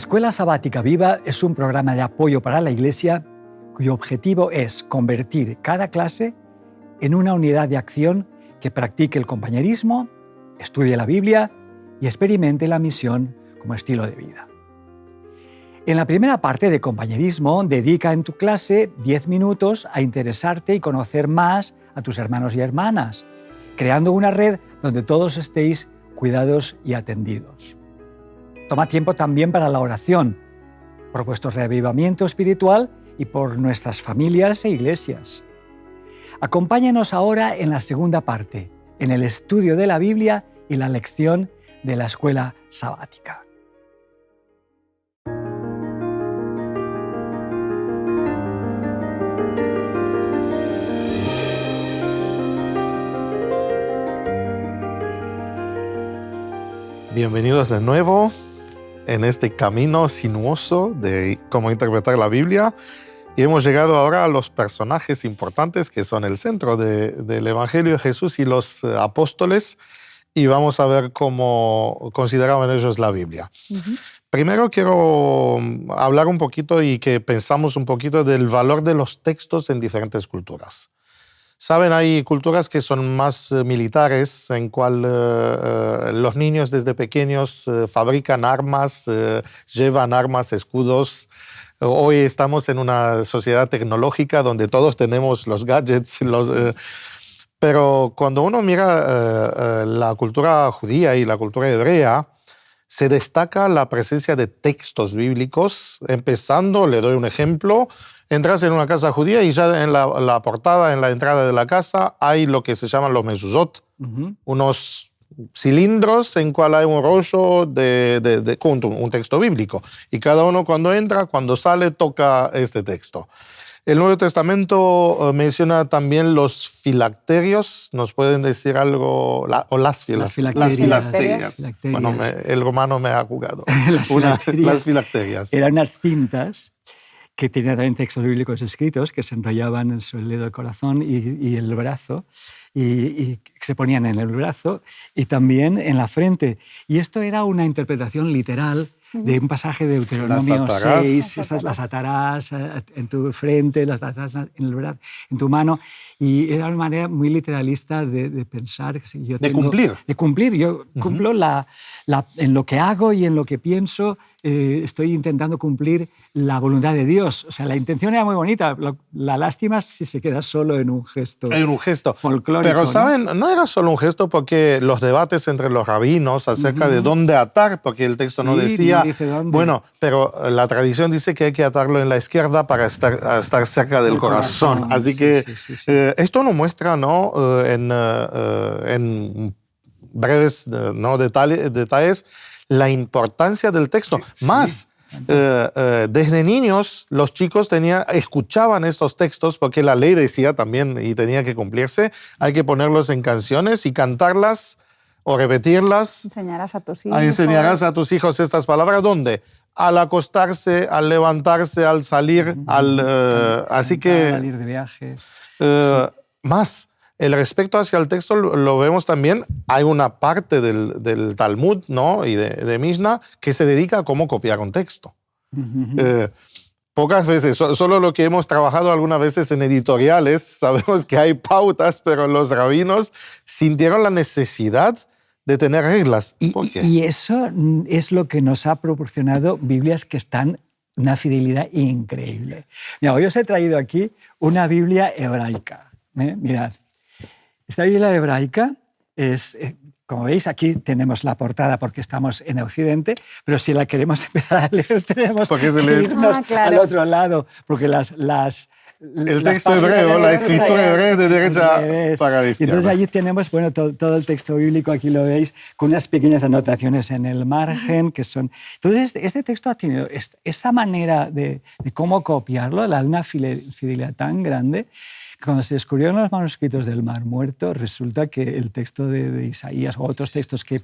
Escuela Sabática Viva es un programa de apoyo para la Iglesia cuyo objetivo es convertir cada clase en una unidad de acción que practique el compañerismo, estudie la Biblia y experimente la misión como estilo de vida. En la primera parte de compañerismo, dedica en tu clase 10 minutos a interesarte y conocer más a tus hermanos y hermanas, creando una red donde todos estéis cuidados y atendidos. Toma tiempo también para la oración, por vuestro reavivamiento espiritual y por nuestras familias e iglesias. Acompáñanos ahora en la segunda parte, en el estudio de la Biblia y la lección de la Escuela Sabática. Bienvenidos de nuevo en este camino sinuoso de cómo interpretar la Biblia. Y hemos llegado ahora a los personajes importantes que son el centro del Evangelio de Jesús y los apóstoles, y vamos a ver cómo consideraban ellos la Biblia. Primero quiero hablar un poquito y que pensamos un poquito del valor de los textos en diferentes culturas. Saben, hay culturas que son más militares, en cual los niños desde pequeños fabrican armas, llevan armas, escudos. Hoy estamos en una sociedad tecnológica donde todos tenemos los gadgets, pero cuando uno mira la cultura judía y la cultura hebrea, se destaca la presencia de textos bíblicos. Empezando, le doy un ejemplo, entras en una casa judía y ya en la portada, en la entrada de la casa, hay lo que se llaman los mezuzot, unos cilindros en cual hay un rollo con un texto bíblico. Y cada uno cuando entra, cuando sale, toca este texto. El Nuevo Testamento menciona también los filacterios. ¿Nos pueden decir algo? Las filacterias. Bueno, el romano me ha jugado. Las filacterias. Eran unas cintas que tenían también textos bíblicos escritos que se enrollaban en el dedo del corazón y el brazo, y se ponían en el brazo y también en la frente. Y esto era una interpretación literal de un pasaje de Deuteronomio 6, las atarás en tu frente, las atarás en el brazo, en tu mano, y era una manera muy literalista de pensar. De cumplir. Yo cumplo en lo que hago y en lo que pienso, estoy intentando cumplir la voluntad de Dios. O sea, la intención era muy bonita. La lástima es si se queda solo en un gesto. En un gesto folclórico. Pero, ¿saben? No era solo un gesto, porque los debates entre los rabinos acerca de dónde atar, porque el texto no decía... No dice dónde. Bueno, pero la tradición dice que hay que atarlo en la izquierda para estar cerca del corazón. Así que esto nos muestra, ¿no? En breves detalles la importancia del texto. Más, desde niños los chicos escuchaban estos textos porque la ley decía también, y tenía que cumplirse, hay que ponerlos en canciones y cantarlas o repetirlas. Enseñarás a tus hijos. Enseñarás a tus hijos estas palabras. ¿Dónde? Al acostarse, al levantarse, al salir, así que... Al ir de viaje. Más, el respeto hacia el texto lo vemos también. Hay una parte del Talmud, ¿no? Y de Mishnah que se dedica a cómo copiar un texto. Pocas veces, solo lo que hemos trabajado algunas veces en editoriales, sabemos que hay pautas, pero los rabinos sintieron la necesidad de tener reglas. ¿Por qué? Y eso es lo que nos ha proporcionado Biblias que están una fidelidad increíble. Mira, hoy os he traído aquí una Biblia hebraica. Mirad, esta Biblia hebraica es, como veis, aquí tenemos la portada porque estamos en Occidente, pero si la queremos empezar a leer tenemos que irnos al otro lado, porque el texto hebreo, la escritura hebrea es de derecha para la izquierda. Entonces allí tenemos todo el texto bíblico, aquí lo veis, con unas pequeñas anotaciones en el margen que son... Entonces este texto ha tenido esta manera de cómo copiarlo, la de una fidelidad tan grande. Cuando se descubrieron los manuscritos del Mar Muerto, resulta que el texto de Isaías o otros textos que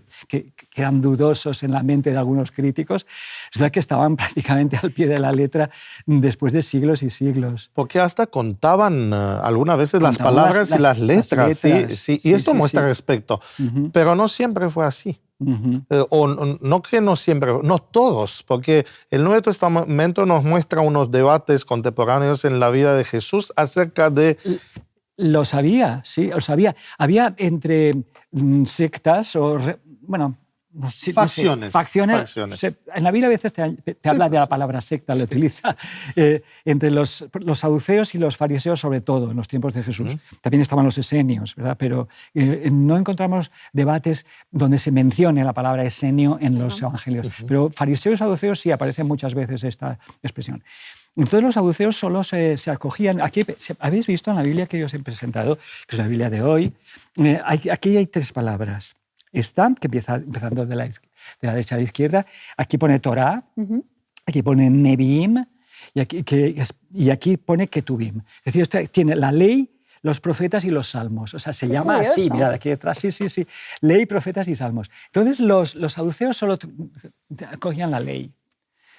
eran dudosos en la mente de algunos críticos, resulta que estaban prácticamente al pie de la letra después de siglos y siglos. Porque hasta contaban algunas veces las palabras y las letras. Sí. Y esto muestra respeto. Pero no siempre fue así. No que no siempre, no todos, porque el Nuevo Testamento nos muestra unos debates contemporáneos en la vida de Jesús acerca de... Lo sabía, sí, lo sabía. Había entre sectas o, facciones. Facciones. En la Biblia a veces te habla de la palabra secta, lo utiliza. Entre los saduceos y los fariseos, sobre todo, en los tiempos de Jesús. También estaban los esenios, ¿verdad? Pero no encontramos debates donde se mencione la palabra esenio en los evangelios. Pero fariseos y saduceos sí aparece muchas veces esta expresión. Entonces los saduceos solo se acogían. Aquí habéis visto en la Biblia que yo os he presentado, que es la Biblia de hoy, aquí hay 3 palabras. Esta, que empezando de la derecha a la izquierda, aquí pone Torá, aquí pone Neviim y aquí pone Ketuvim. Es decir, esto tiene la ley, los profetas y los salmos. O sea, se llama así, mirad aquí detrás, sí. Ley, profetas y salmos. Entonces los saduceos solo cogían la ley.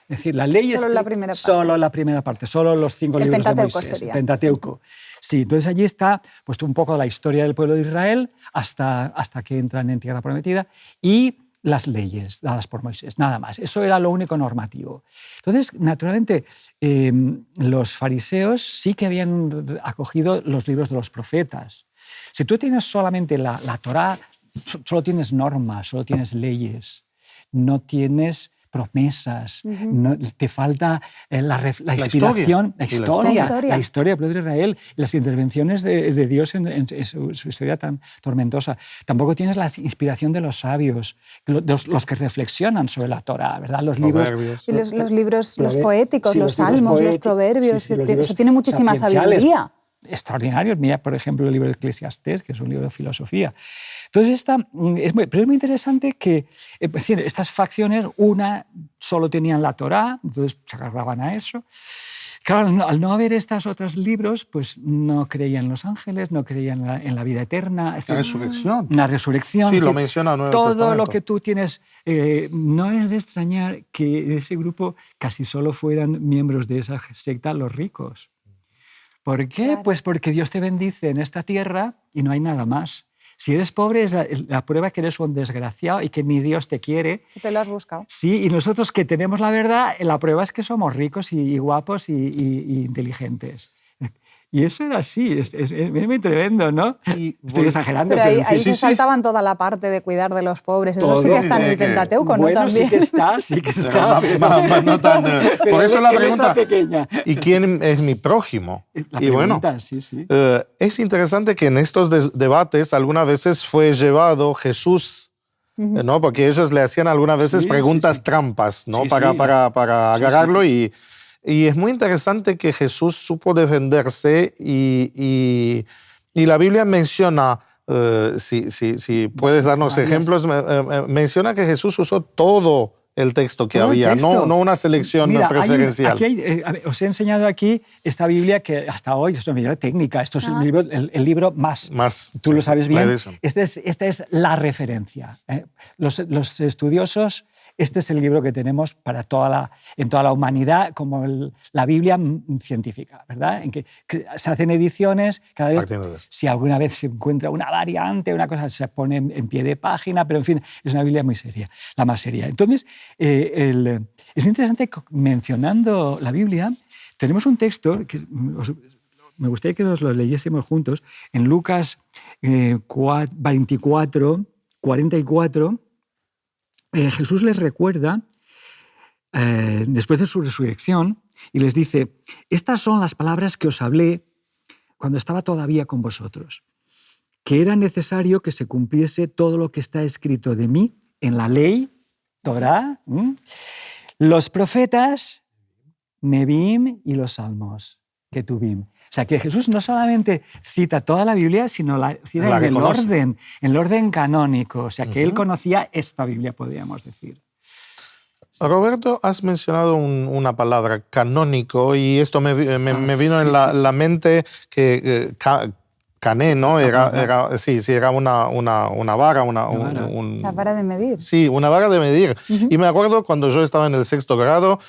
Es decir, la ley solo la primera parte, solo los 5 libros de Moisés, el Pentateuco. Sí, entonces allí está pues, un poco la historia del pueblo de Israel hasta que entran en Tierra Prometida y las leyes dadas por Moisés, nada más. Eso era lo único normativo. Entonces, naturalmente, los fariseos sí que habían acogido los libros de los profetas. Si tú tienes solamente la Torá, solo tienes normas, solo tienes leyes, no tienes promesas, te falta la inspiración, la historia del pueblo de Israel, las intervenciones de Dios en su historia tan tormentosa. Tampoco tienes la inspiración de los sabios, los que reflexionan sobre la Torá, ¿verdad? Los libros, y los libros, los poéticos, sí, los salmos, los proverbios, eso tiene muchísima sabiduría. Extraordinarios. Mira, por ejemplo, el libro de Eclesiastés, que es un libro de filosofía. Entonces, pero es muy interesante que estas facciones, una solo tenían la Torá, entonces se agarraban a eso. Claro, al no haber estos otros libros, pues no creían en los ángeles, no creían en la vida eterna. La resurrección. La resurrección. Sí, lo menciona el Nuevo Testamento. Todo lo que tú tienes, no es de extrañar que en ese grupo casi solo fueran miembros de esa secta los ricos. ¿Por qué? Claro. Pues porque Dios te bendice en esta tierra y no hay nada más. Si eres pobre, es la prueba que eres un desgraciado y que ni Dios te quiere. Te lo has buscado. Sí, y nosotros que tenemos la verdad, la prueba es que somos ricos y guapos y inteligentes. Y eso era así, es muy tremendo, ¿no? Estoy exagerando. Pero ahí se saltaban toda la parte de cuidar de los pobres. Eso sí que está en el Pentateuco, ¿no? También. Sí que está. No tan, por eso la pregunta, pequeña. ¿Y quién es mi prójimo? La pregunta, bueno, sí. Es interesante que en estos debates algunas veces fue llevado Jesús, ¿no? Porque ellos le hacían algunas veces preguntas trampas, ¿no? Para agarrarlo. Y es muy interesante que Jesús supo defenderse y la Biblia menciona, si puedes darnos ejemplos, menciona que Jesús usó todo el texto que había, no una selección preferencial. Os he enseñado aquí esta Biblia que hasta hoy es una Biblia técnica, esto es el libro más. Tú lo sabes bien. Esta es la referencia. Los estudiosos, este es el libro que tenemos para en toda la humanidad, como la Biblia científica, ¿verdad? En que se hacen ediciones, cada vez, si alguna vez se encuentra una variante, una cosa, se pone en pie de página, pero en fin, es una Biblia muy seria, la más seria. Entonces, es interesante, mencionando la Biblia, tenemos un texto que me gustaría que nos lo leyésemos juntos, en Lucas 24, 44, Jesús les recuerda, después de su resurrección, y les dice, estas son las palabras que os hablé cuando estaba todavía con vosotros, que era necesario que se cumpliese todo lo que está escrito de mí en la ley, Torá, los profetas, Neviim y los salmos, Ketuvim. O sea, que Jesús no solamente cita toda la Biblia, sino la cita en el orden canónico. O sea, que él conocía esta Biblia, podríamos decir. Roberto, has mencionado una palabra, canónico, y esto me vino en la mente que cané, ¿no? Era una vara. La vara de medir. Sí, una vara de medir. Y me acuerdo cuando yo estaba en el 6º grado,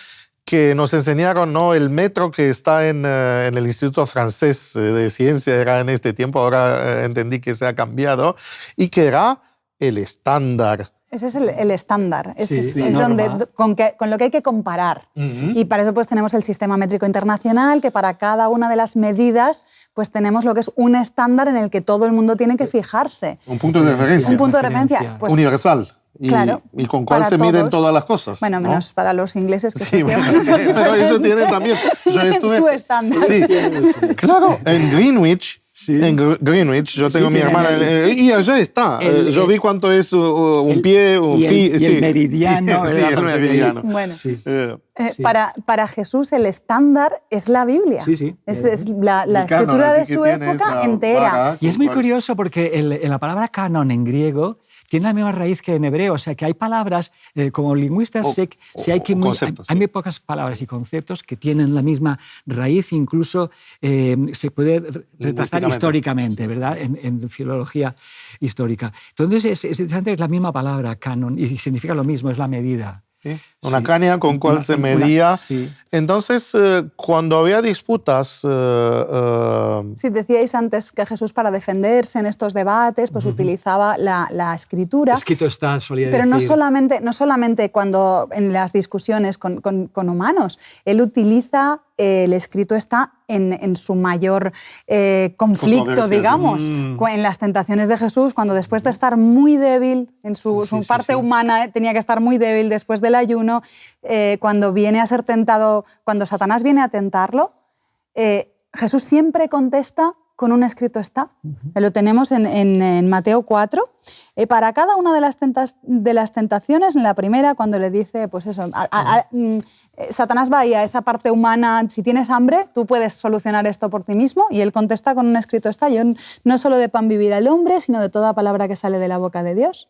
que nos enseñaron, ¿no? El metro que está en el Instituto Francés de Ciencia, era en este tiempo, ahora entendí que se ha cambiado, y que era el estándar Ese es el estándar, es norma. con lo que hay que comparar. Y para eso pues tenemos el sistema métrico internacional, que para cada una de las medidas pues tenemos lo que es un estándar en el que todo el mundo tiene que fijarse. Un punto de referencia. Un punto de referencia. Pues, universal. Claro, y con cuál se miden todas las cosas. Bueno, menos para los ingleses que sí, pero eso tienen también. Su estándar. Sí, claro, en Greenwich. Sí. En Greenwich, yo tengo mi hermana, y allá está. Yo vi cuánto es un pie, un el meridiano. Sí, el meridiano. Bueno, para Jesús el estándar es la Biblia. Es la escritura de su época entera. Y es muy curioso porque la palabra canon en griego tiene la misma raíz que en hebreo, o sea que hay palabras, como lingüistas, hay muy pocas palabras y conceptos que tienen la misma raíz, incluso se puede retratar históricamente, ¿verdad? En filología histórica. Entonces es interesante, es la misma palabra, canon, y significa lo mismo, es la medida. ¿Sí? Una caña con cual se medía. Entonces, cuando había disputas... Sí, decíais antes que Jesús, para defenderse en estos debates, pues utilizaba la escritura. Escrito está, solía pero decir. No solamente cuando en las discusiones con humanos. Él utiliza el escrito está en su mayor conflicto, digamos, en las tentaciones de Jesús, cuando después de estar muy débil, en su parte humana tenía que estar muy débil después del ayuno, cuando viene a ser tentado, cuando Satanás viene a tentarlo, Jesús siempre contesta con un escrito está. Lo tenemos en Mateo 4. Para cada una de las tentaciones, en la primera, cuando le dice, pues eso, Satanás va ahí a esa parte humana, si tienes hambre, tú puedes solucionar esto por ti mismo, y él contesta con un escrito está. Yo no solo de pan vivirá el hombre, sino de toda palabra que sale de la boca de Dios.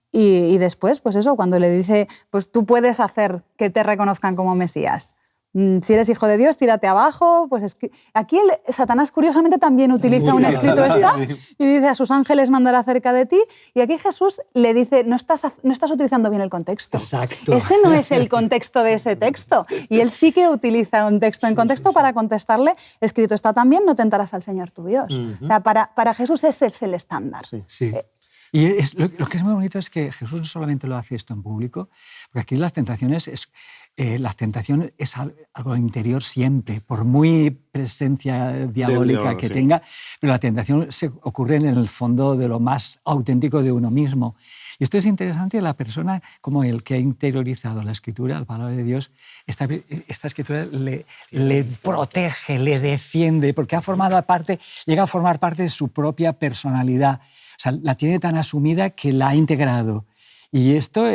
Y después, pues eso, cuando le dice, pues tú puedes hacer que te reconozcan como Mesías. Si eres hijo de Dios, tírate abajo. Pues aquí Satanás, curiosamente, también utiliza un escrito está y dice, a sus ángeles mandará cerca de ti. Y aquí Jesús le dice, no estás utilizando bien el contexto. Exacto. Ese no es el contexto de ese texto. Y él sí que utiliza un texto en contexto para contestarle, escrito está también, no tentarás al Señor tu Dios. O sea, para Jesús ese es el estándar. Y lo que es muy bonito es que Jesús no solamente lo hace esto en público, porque aquí las tentaciones es algo interior siempre, por muy presencia diabólica que tenga, pero la tentación se ocurre en el fondo de lo más auténtico de uno mismo. Y esto es interesante, la persona como el que ha interiorizado la Escritura, la palabra de Dios, esta Escritura le protege, le defiende, porque llega a formar parte de su propia personalidad. O sea, la tiene tan asumida que la ha integrado. Y esto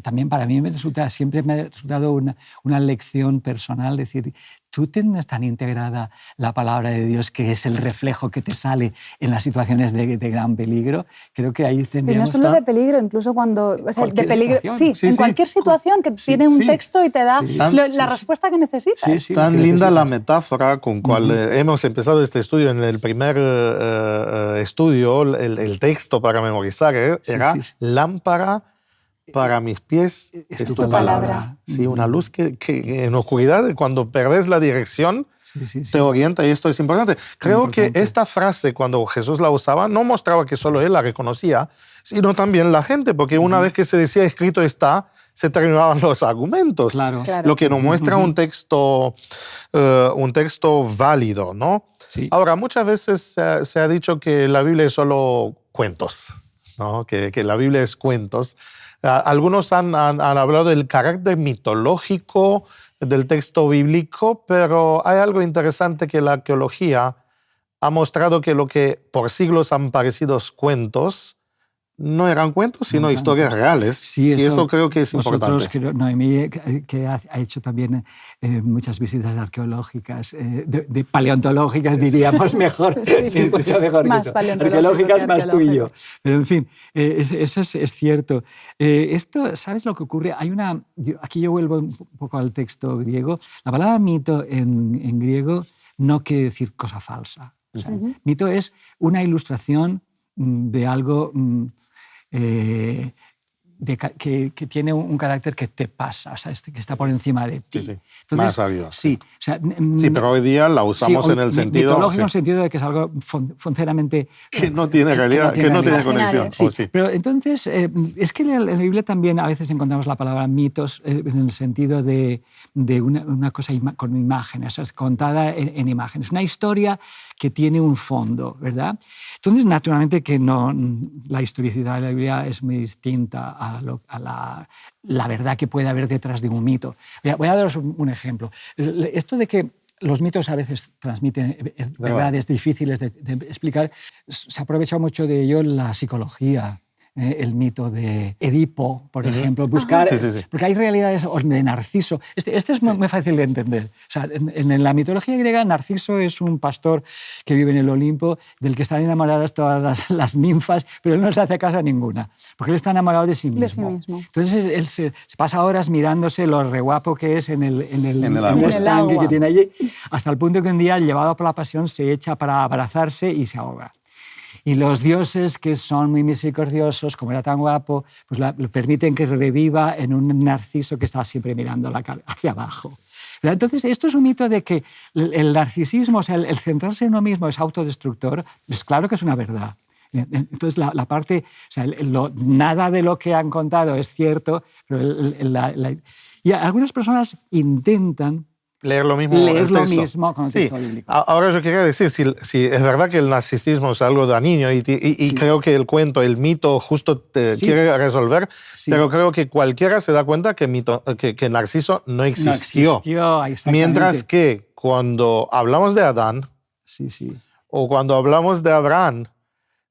también para mí siempre me ha resultado una lección personal, decir, tú tienes tan integrada la palabra de Dios que es el reflejo que te sale en las situaciones de gran peligro. Creo que ahí tendríamos... Y no solo de peligro, incluso cuando... O sea, de peligro, en cualquier situación que tiene un texto y te da la respuesta que necesitas. Tan linda la metáfora con cual hemos empezado este estudio. En el primer estudio, el texto para memorizar era lámpara para mis pies es tu palabra. Sí, una luz que en oscuridad, cuando perdes la dirección, te orienta, y esto es importante. Creo que esta frase, cuando Jesús la usaba, no mostraba que solo él la reconocía, sino también la gente, porque una vez que se decía escrito está, se terminaban los argumentos. Claro. Lo que nos muestra un texto válido, ¿no? Sí. Ahora, muchas veces se ha dicho que la Biblia es solo cuentos, ¿no? Que la Biblia es cuentos. Algunos han hablado del carácter mitológico del texto bíblico, pero hay algo interesante, que la arqueología ha mostrado que lo que por siglos han parecido cuentos no eran cuentos, sino historias reales. Sí, y esto creo que es importante. Noemí, que ha hecho también muchas visitas arqueológicas, de paleontológicas, diríamos mejor. Mucho mejor más arqueológicas más tú y yo. Pero en fin, eso es cierto. Esto, ¿sabes lo que ocurre? Aquí yo vuelvo un poco al texto griego. La palabra mito en griego no quiere decir cosa falsa. O sea, mito es una ilustración de algo que tiene un carácter que te pasa, o sea, que está por encima de ti. Sí. Entonces, más sabio. Sí, o sea, sí, pero hoy día la usamos en el sentido... mitológico, en el sentido de que es algo funcionalmente... Que no tiene realidad, que no tiene conexión. Sí, pero entonces, es que en la Biblia también a veces encontramos la palabra mitos en el sentido de una cosa con imágenes, o sea, es contada en imágenes. Una historia que tiene un fondo, ¿verdad? Entonces, naturalmente que la historicidad de la Biblia es muy distinta a la verdad que puede haber detrás de un mito. Voy a daros un ejemplo. Esto de que los mitos a veces transmiten verdades difíciles de explicar, se ha aprovechado mucho de ello la psicología. El mito de Edipo, por ejemplo, buscar... Sí. Porque hay realidades de Narciso. Este es muy fácil de entender. O sea, en la mitología griega, Narciso es un pastor que vive en el Olimpo, del que están enamoradas todas las ninfas, pero él no se hace caso a ninguna, porque él está enamorado de sí mismo. Entonces él se pasa horas mirándose lo re guapo que es en el estanque que tiene allí, hasta el punto que un día, llevado por la pasión, se echa para abrazarse y se ahoga. Y los dioses, que son muy misericordiosos, como era tan guapo, pues le permiten que reviva en un Narciso que está siempre mirando hacia abajo. Entonces, esto es un mito de que el narcisismo, o sea, el centrarse en uno mismo es autodestructor, pues claro que es una verdad. Entonces, la parte, o sea, nada de lo que han contado es cierto, pero y algunas personas intentan leer lo mismo con el texto bíblico. Ahora yo quería decir, si es verdad que el narcisismo es algo dañino y creo que el cuento, el mito justo quiere resolver, pero creo que cualquiera se da cuenta que Narciso no existió. Mientras que cuando hablamos de Adán o cuando hablamos de Abraham,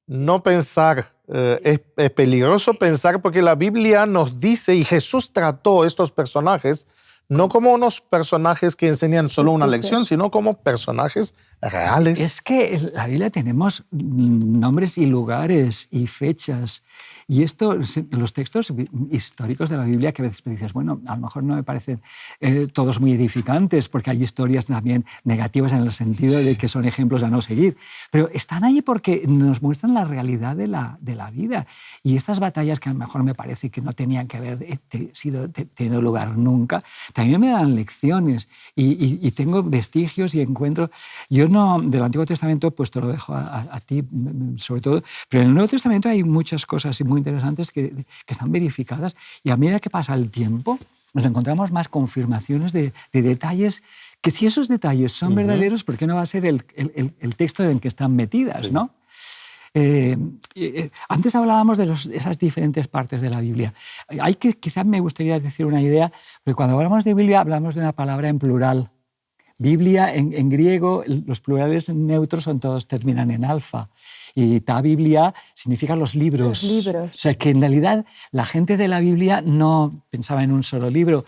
no pensar, es peligroso pensar porque la Biblia nos dice, y Jesús trató estos personajes no como unos personajes que enseñan solo una lección, sino como personajes reales. Es que en la Biblia tenemos nombres y lugares y fechas. Y esto, los textos históricos de la Biblia, que a veces dices, bueno, a lo mejor no me parecen todos muy edificantes, porque hay historias también negativas en el sentido de que son ejemplos a no seguir. Pero están ahí porque nos muestran la realidad de la vida. Y estas batallas que a lo mejor me parece que no tenían que haber tenido lugar nunca, también me dan lecciones. Y tengo vestigios y encuentro... Yo no, del Antiguo Testamento, pues te lo dejo a ti, sobre todo, pero en el Nuevo Testamento hay muchas cosas muy interesantes que están verificadas, y a medida que pasa el tiempo nos encontramos más confirmaciones de detalles que, si esos detalles son verdaderos, ¿por qué no va a ser el texto en que están metidas? ¿No? Antes hablábamos de esas diferentes partes de la Biblia. Quizás me gustaría decir una idea, porque cuando hablamos de Biblia hablamos de una palabra en plural. Biblia, en griego, los plurales neutros terminan en alfa. Y ta Biblia significa los libros. Los libros. O sea, que en realidad la gente de la Biblia no pensaba en un solo libro.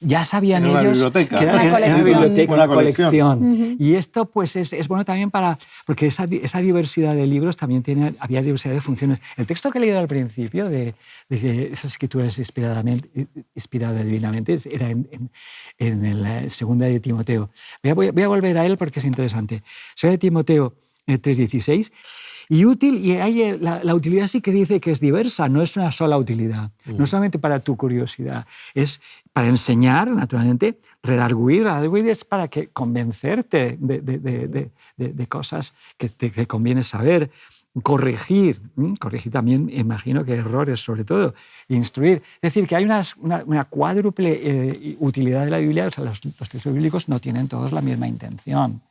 Ya sabían ellos que era una biblioteca, una colección. Y esto pues es bueno también porque esa diversidad de libros también había diversidad de funciones. El texto que he leído al principio de esas escrituras inspiradas divinamente era en el segunda de Timoteo. Voy a volver a él porque es interesante. Segunda de Timoteo 3:16, y útil, y ahí la utilidad sí que dice que es diversa, no es una sola utilidad, no solamente para tu curiosidad, es para enseñar, naturalmente, redarguir es para convencerte de cosas que te conviene saber, corregir también, imagino que errores sobre todo, instruir. Es decir, que hay una cuádruple utilidad de la Biblia, o sea, los textos bíblicos no tienen todos la misma intención.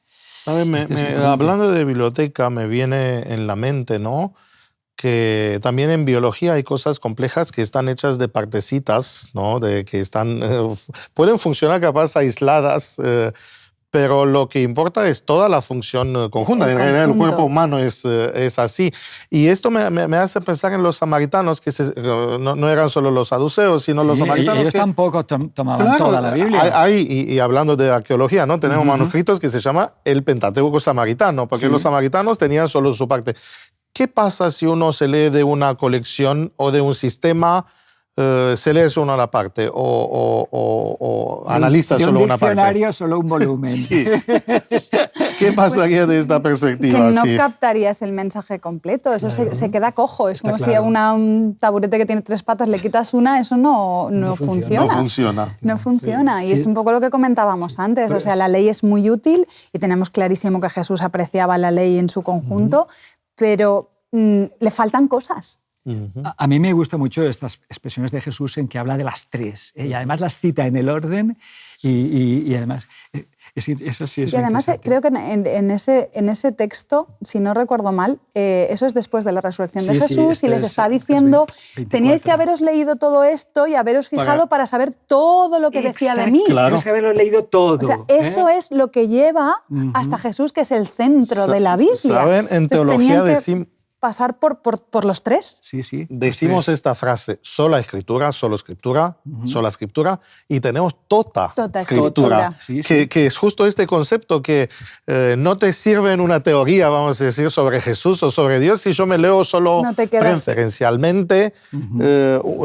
Hablando de biblioteca, me viene en la mente, ¿no?, que también en biología hay cosas complejas que están hechas de partecitas, ¿no?, que pueden funcionar capaz aisladas, pero lo que importa es toda la función conjunta. En realidad el cuerpo humano es así. Y esto me hace pensar en los samaritanos, que no eran solo los saduceos, sino los samaritanos. Ellos tampoco tomaban toda la Biblia. Y hablando de arqueología, ¿no?, tenemos manuscritos que se llama el Pentateuco samaritano, porque los samaritanos tenían solo su parte. ¿Qué pasa si uno se lee de una colección o de un sistema se lee solo una parte o analiza solo una parte. De un diccionario solo un volumen. Sí. ¿Qué pasaría de esta perspectiva? Que no Sí. captarías el mensaje completo, eso se queda cojo. Es como si a un taburete que tiene 3 patas le quitas una, eso no funciona. No funciona. No funciona. Y Sí. es un poco lo que comentábamos antes. O sea, la ley es muy útil y tenemos clarísimo que Jesús apreciaba la ley en su conjunto, pero le faltan cosas. A mí me gustan mucho estas expresiones de Jesús en que habla de las 3, y además las cita en el orden y además eso sí es Y además creo que en ese texto, si no recuerdo mal, eso es después de la resurrección de Jesús y les está diciendo, teníais que haberos leído todo esto y haberos fijado para saber todo lo que decía de mí. Claro. Tienes que haberlo leído todo. O sea, eso es lo que lleva hasta Jesús, que es el centro de la Biblia. ¿Saben? En Entonces, teología tenían que pasar por los 3. Sí. decimos esta frase, sola escritura, sola escritura, y tenemos tota escritura, Sí. que es justo este concepto que no te sirve en una teoría, vamos a decir, sobre Jesús o sobre Dios, si yo me leo solo No te quedas- preferencialmente,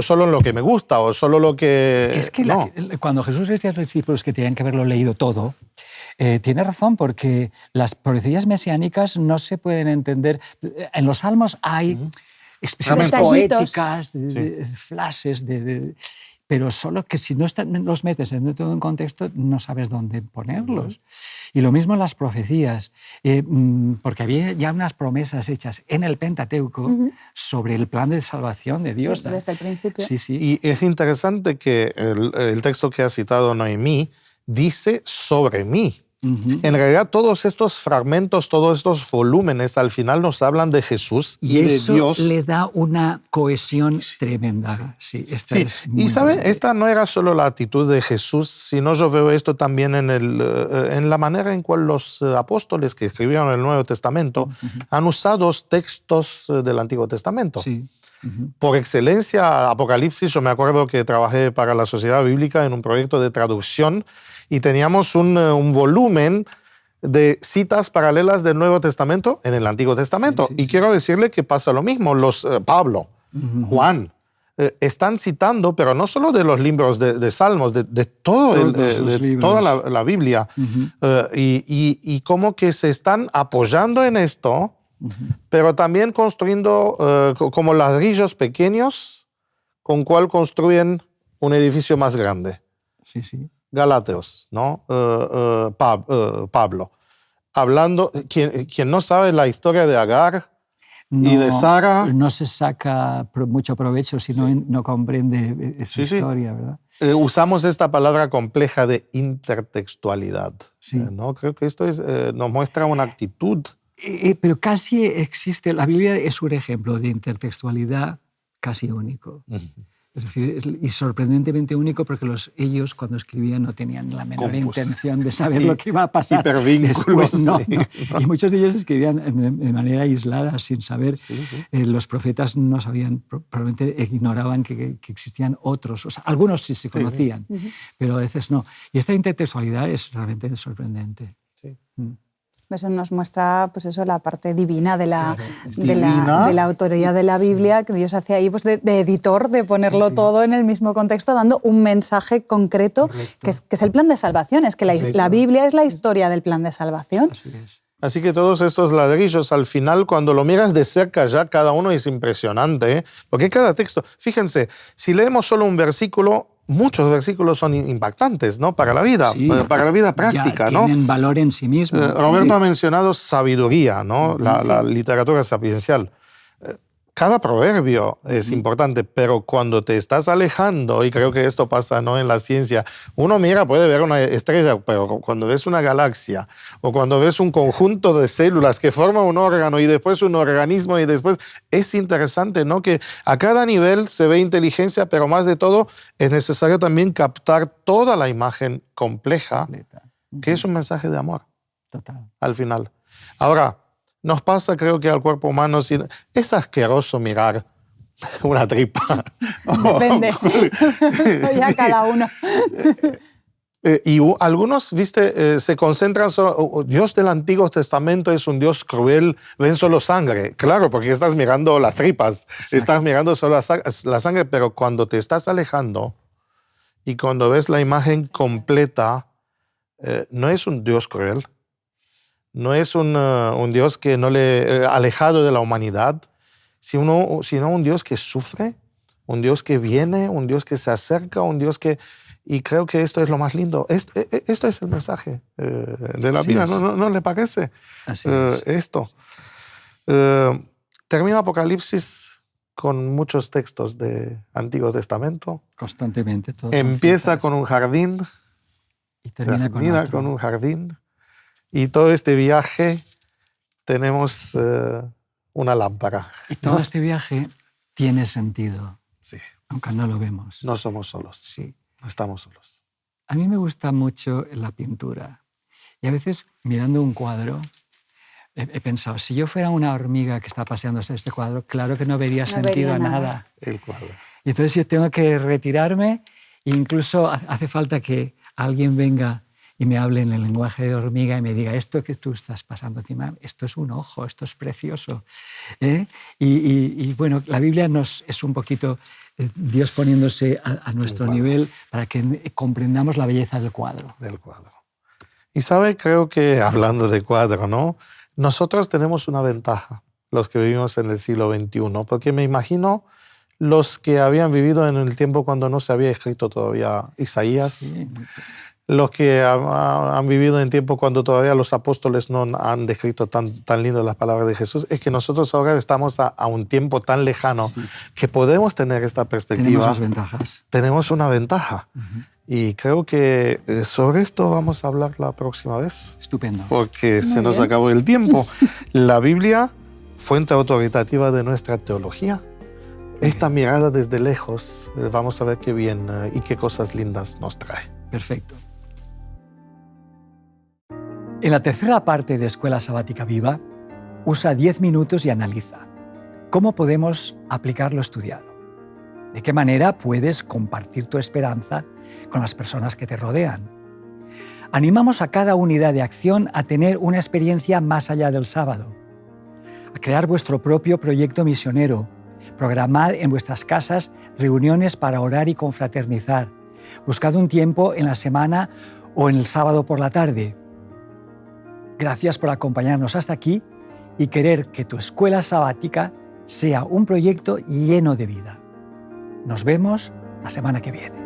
solo en lo que me gusta o solo lo que... Es que no. cuando Jesús decía a los discípulos que tenían que haberlo leído todo, tiene razón, porque las profecías mesiánicas no se pueden entender. En los Salmos hay expresiones Detallitos. poéticas, flashes, pero solo que si no los metes dentro de un contexto no sabes dónde ponerlos. Y lo mismo en las profecías, porque había ya unas promesas hechas en el Pentateuco sobre el plan de salvación de Dios. Sí, desde el principio. Sí. Y es interesante que el texto que ha citado Noemí dice sobre mí. En realidad, todos estos fragmentos, todos estos volúmenes, al final nos hablan de Jesús y de eso Dios. le da una cohesión tremenda. Sí, Sí. Y ¿saben? Esta no era solo la actitud de Jesús, sino yo veo esto también en la manera en cual los apóstoles que escribieron el Nuevo Testamento han usado textos del Antiguo Testamento. Sí. Por excelencia, Apocalipsis, yo me acuerdo que trabajé para la Sociedad Bíblica en un proyecto de traducción y teníamos un volumen de citas paralelas del Nuevo Testamento en el Antiguo Testamento. Y quiero decirle que pasa lo mismo. Pablo, Juan, están citando, pero no solo de los libros de Salmos, de toda la Biblia. Y como que se están apoyando en esto, pero también construyendo como ladrillos pequeños con cual construyen un edificio más grande. Sí. Galateos, ¿no? Pablo. Hablando, quien no sabe la historia de Agar y de Sara... No se saca mucho provecho si no comprende esa historia, ¿verdad? Usamos esta palabra compleja de intertextualidad, ¿no? Creo que esto nos muestra una actitud... Pero casi existe, la Biblia es un ejemplo de intertextualidad casi único. Es decir, y sorprendentemente único porque ellos cuando escribían no tenían la menor intención de saber lo que iba a pasar. Hipervínculos. Después, no. Y muchos de ellos escribían de manera aislada, sin saber. Los profetas no sabían, probablemente ignoraban que existían otros. O sea, algunos sí se conocían, pero a veces no. Y esta intertextualidad es realmente sorprendente. Eso nos muestra pues eso, la parte divina de la autoría de la Biblia, que Dios hace ahí pues, de editor, de ponerlo todo en el mismo contexto, dando un mensaje concreto, que es el plan de salvación. Es que la Biblia es la historia del plan de salvación. Así es. Así que todos estos ladrillos, al final, cuando lo miras de cerca ya, cada uno es impresionante, ¿eh? Porque cada texto, fíjense, si leemos solo un versículo, muchos versículos son impactantes, ¿no? Para la vida, para la vida práctica, ya ¿no? Tienen valor en sí mismos. Roberto ha mencionado sabiduría, ¿no? La literatura sapiencial. Cada proverbio es importante, pero cuando te estás alejando, y creo que esto pasa, ¿no? En la ciencia, uno mira, puede ver una estrella, pero cuando ves una galaxia o cuando ves un conjunto de células que forman un órgano y después un organismo y después, es interesante, ¿no? Que a cada nivel se ve inteligencia, pero más de todo es necesario también captar toda la imagen compleja, que es un mensaje de amor. Total. Al final. Ahora, nos pasa, creo que al cuerpo humano, es asqueroso mirar una tripa. Depende. Soy a cada uno. Algunos, viste, se concentran solo, Dios del Antiguo Testamento es un Dios cruel, ven solo sangre. Claro, porque estás mirando las tripas, estás mirando solo la sangre, pero cuando te estás alejando y cuando ves la imagen completa, no es un Dios cruel, no es un Dios que no le alejado de la humanidad, sino un Dios que sufre, un Dios que viene, un Dios que se acerca, un Dios que... Y creo que esto es lo más lindo. Esto es el mensaje de la vida, ¿no le parece? Así es. Esto. Termina Apocalipsis con muchos textos de Antiguo Testamento. Constantemente. Empieza con un jardín y termina con un jardín. Y todo este viaje tenemos una lámpara. Y todo este viaje tiene sentido. Sí. Aunque no lo vemos. No somos solos. Sí. No estamos solos. A mí me gusta mucho la pintura. Y a veces, mirando un cuadro, he pensado, si yo fuera una hormiga que está paseándose este cuadro, claro que no vería sentido a nada. El cuadro. Y entonces yo tengo que retirarme e incluso hace falta que alguien venga y me hable en el lenguaje de hormiga y me diga, esto que tú estás pasando encima, esto es un ojo, esto es precioso. Y bueno, la Biblia es un poquito Dios poniéndose a nuestro nivel para que comprendamos la belleza del cuadro. Del cuadro. Y sabe, creo que hablando de cuadro, ¿no? Nosotros tenemos una ventaja, los que vivimos en el siglo XXI, porque me imagino los que habían vivido en el tiempo cuando no se había escrito todavía Isaías, Sí. Los que han vivido en tiempo cuando todavía los apóstoles no han descrito tan lindo las palabras de Jesús, es que nosotros ahora estamos a un tiempo tan lejano que podemos tener esta perspectiva. Tenemos las ventajas. Tenemos una ventaja. Y creo que sobre esto vamos a hablar la próxima vez. Estupendo. Porque se nos acabó el tiempo. La Biblia, fuente autoritativa de nuestra teología. Esta mirada desde lejos, vamos a ver qué bien y qué cosas lindas nos trae. Perfecto. En la tercera parte de Escuela Sabática Viva, usa 10 minutos y analiza cómo podemos aplicar lo estudiado. ¿De qué manera puedes compartir tu esperanza con las personas que te rodean? Animamos a cada unidad de acción a tener una experiencia más allá del sábado, a crear vuestro propio proyecto misionero, programad en vuestras casas reuniones para orar y confraternizar, buscad un tiempo en la semana o en el sábado por la tarde. Gracias por acompañarnos hasta aquí y querer que tu escuela sabática sea un proyecto lleno de vida. Nos vemos la semana que viene.